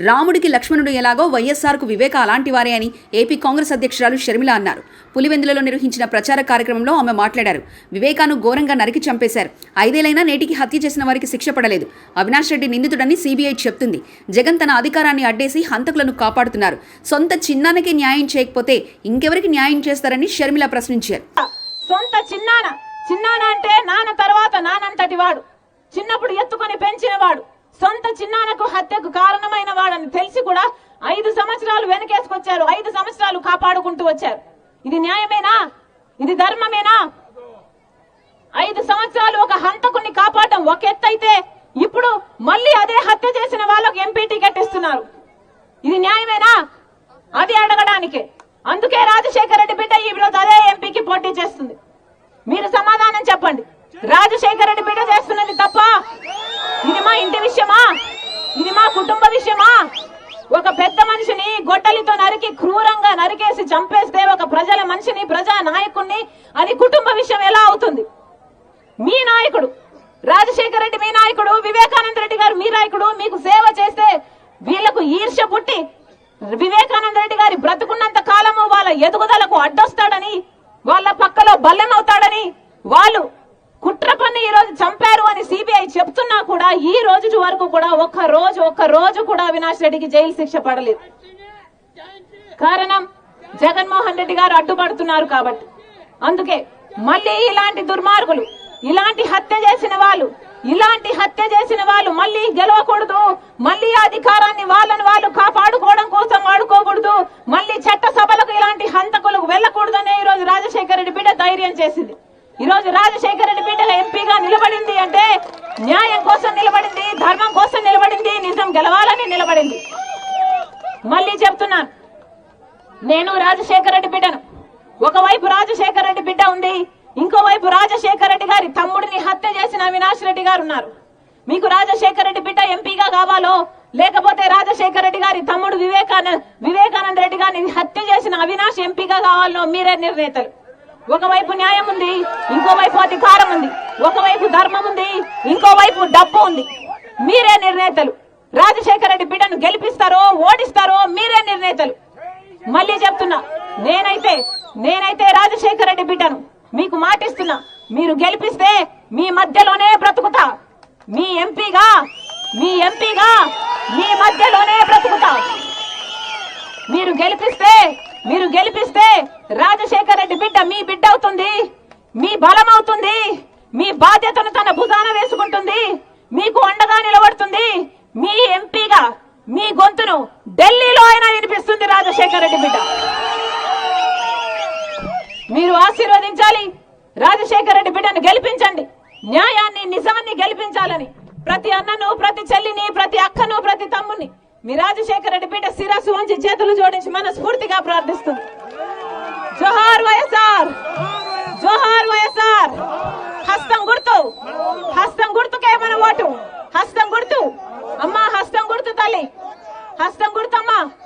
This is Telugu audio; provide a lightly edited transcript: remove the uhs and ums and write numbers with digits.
రాముడికి లక్ష్మణుడు ఎలాగో వైఎస్ఆర్కు వివేక అలాంటి వారే అని ఏపీ కాంగ్రెస్ అధ్యక్షురాలు షర్మిల అన్నారు. పులివెందులలో నిర్వహించిన ప్రచార కార్యక్రమంలో ఆమె మాట్లాడారు. వివేకాను ఘోరంగా నరికి చంపేశారు. 5 ఏళ్లైనా నేటికి హత్య చేసిన వారికి శిక్ష పడలేదు. అవినాష్ రెడ్డి నిందితుడని సీబీఐ చెప్తుంది. జగన్ తన అధికారాన్ని అడ్డేసి హంతకులను కాపాడుతున్నారు. సొంత చిన్నానకే న్యాయం చేయకపోతే ఇంకెవరికి న్యాయం చేస్తారని షర్మిల ప్రశ్నించారు. సొంత చిన్నాన అంటే నాన్న తర్వాత నానంతటి వాడు, చిన్నప్పుడు ఎత్తుకొని పెంచిన వాడు, సొంత చిన్నానకు హత్యకు కారణమైన వాడని తెలిసి కూడా 5 సంవత్సరాలు వెనకేసుకొచ్చారు. 5 సంవత్సరాలు కాపాడుకుంటూ వచ్చారు. ఇది న్యాయమేనా? ఇది ధర్మమేనా? 5 సంవత్సరాలు ఒక హంతకుని కాపాడటం ఒక ఎత్తైతే ఇప్పుడు మళ్ళీ అదే హత్య చేసిన వాళ్ళకు ఎంపీ టికెట్ ఇస్తున్నారు. ఇది న్యాయమేనా? అది అడగడానికే. అందుకే రాజశేఖర రెడ్డి బిడ్డ ఈ రోజు అదే ఎంపీకి పోటీ చేస్తుంది. మీరు సమాధానం చెప్పండి. రాజశేఖర రెడ్డి బిడ్డ చేస్తున్నది తప్ప? ఇది మా ఇంటి విషయమా? ఇది మా కుటుంబ విషయమా? ఒక పెద్ద మనిషిని గొడ్డలితో నరికి క్రూరంగా నరికేసి చంపేస్తే ఒక ప్రజల మనిషిని, ప్రజా నాయకుడిని, అది కుటుంబ విషయం ఎలా అవుతుంది? మీ నాయకుడు రాజశేఖర రెడ్డి, మీ నాయకుడు వివేకానంద రెడ్డి గారు, మీ నాయకుడు మీకు సేవ చేస్తే వీళ్లకు ఈర్ష్య పుట్టి వివేకానంద రెడ్డి గారి బ్రతుకున్నంత కాలము వాళ్ళ ఎదుగుదలకు అడ్డొస్తాడని, వాళ్ళ పక్కలో బల్లెమవుతాడని వాళ్ళు కుట్ర పన్ని ఈ రోజు చంపారు అని సిబిఐ చెప్తున్నా కూడా ఈ రోజు వరకు కూడా ఒక్క రోజు కూడా అవినాష్ రెడ్డికి జైలు శిక్ష పడలేదు. కారణం జగన్మోహన్ రెడ్డి గారు అడ్డుపడుతున్నారు కాబట్టి. అందుకే మళ్ళీ ఇలాంటి దుర్మార్గులు, ఇలాంటి హత్య చేసిన వాళ్ళు మళ్ళీ గెలవకూడదు. మళ్ళీ అధికారాన్ని వాళ్ళని వాళ్ళు కాపాడుకోవడం కోసం వాడుకోకూడదు. మళ్ళీ చట్ట సభలకు ఇలాంటి హంతకులకు వెళ్ళకూడదనే ఈ రోజు రాజశేఖర రెడ్డి బిడ్డ ధైర్యం చేసింది. ఈ రోజు రాజశేఖర రెడ్డి బిడ్డ ఎంపీగా నిలబడింది అంటే న్యాయం కోసం నిలబడింది, ధర్మం కోసం నిలబడింది, నిజం గెలవాలని నిలబడింది. మళ్ళీ చెప్తున్నాను, నేను రాజశేఖర రెడ్డి బిడ్డను. ఒకవైపు రాజశేఖర రెడ్డి బిడ్డ ఉంది, ఇంకోవైపు రాజశేఖర రెడ్డి గారి తమ్ముడిని హత్య చేసిన అవినాష్ రెడ్డి గారు ఉన్నారు. మీకు రాజశేఖర రెడ్డి బిడ్డ ఎంపీగా కావాలో లేకపోతే రాజశేఖర రెడ్డి గారి తమ్ముడు వివేకానంద రెడ్డి గారిని హత్య చేసిన అవినాష్ ఎంపీగా కావాలో మీరే నిర్ణేతలు. ఒకవైపు న్యాయం ఉంది, ఇంకోవైపు అధికారం ఉంది. ఒకవైపు ధర్మం ఉంది, ఇంకోవైపు డబ్బు ఉంది. మీరే నిర్ణేతలు. రాజశేఖర రెడ్డి బిడ్డను గెలిపిస్తారో ఓడిస్తారో మీరే నిర్ణేతలు. మళ్ళీ చెప్తున్నా, నేనైతే రాజశేఖర రెడ్డి బిడ్డను మీకు మాటిస్తున్నా. మీరు గెలిపిస్తే మీ మధ్యలోనే బ్రతుకుతా. మీ ఎంపీగా మీ మధ్యలోనే బ్రతుకుతా. మీరు గెలిపిస్తే రాజశేఖర రెడ్డి బిడ్డ మీ బిడ్డ అవుతుంది, మీ బలం అవుతుంది, మీ బాధ్యతను తన భుజాన వేసుకుంటుంది, మీకు అండగా నిలబడుతుంది. మీ ఎంపీగా మీ గొంతును ఢిల్లీలో అయినా వినిపిస్తుంది రాజశేఖర రెడ్డి బిడ్డ. మీరు ఆశీర్వదించాలి. రాజశేఖర రెడ్డి బిడ్డను గెలిపించండి. న్యాయాన్ని, నిజాన్ని గెలిపించాలని ప్రతి అన్నను, ప్రతి చెల్లిని, ప్రతి అక్కను, ప్రతి తమ్ముని మీ రాజశేఖర రెడ్డి బిడ్డ శిరస్సు వంచి చేతులు జోడించి మనస్ఫూర్తిగా ప్రార్థిస్తుంది. జోహార్ వైఎస్ఆర్, జోహార్ వైఎస్ఆర్.